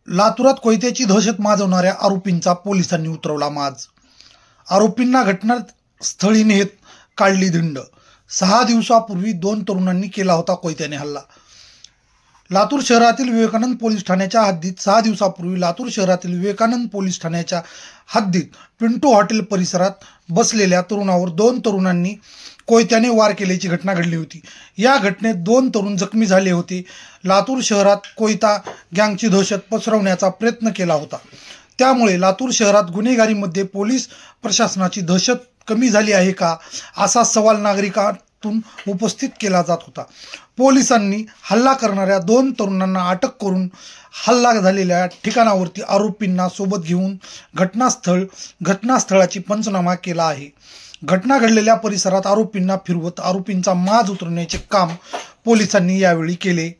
लातूरात कोयत्याची दहशत माजवणाऱ्या आरोपींचा पोलिसांनी उतरवला माज। आरोपींना घटनास्थळी नेत काढली धिंड। 6 दिवसापूर्वी 2 तरुणांनी केला होता कोयत्याने हल्ला। लातूर शहरातील विवेकानंद पोलीस ठाण्याच्या हद्दीत 6 दिवसापूर्वी लातूर शहरातील विवेकानंद पोलीस ठाण्याच्या हद्दीत पिंटू हॉटेल परिसरात बसलेल्या तरुणावर 2 तरुणांनी कोयत्याने वार केल्याची घटना घडली होती। या घटनेत 2 तरुण जखमी झाले होते। लातूर शहरात कोयता गँगची दहशत पसरवण्याचा प्रयत्न केला होता। त्यामुळे लातूर शहरात गुन्हेगारीमध्ये पोलीस प्रशासनाची दहशत कमी झाली आहे का, असा सवाल नागरिकांतून उपस्थित केला जात होता। पोलिसांनी हल्ला करणाऱ्या 2 तरुणांना अटक करून हल्ला झालेल्या ठिकाणावरती आरोपींना सोबत घेऊन घटनास्थळाची पंचनामा केला आहे। घटना घडलेल्या परिसरात आरोपींना फिरवत आरोपींचा माज उतरवण्याचे काम पोलिसांनी यावेळी केले।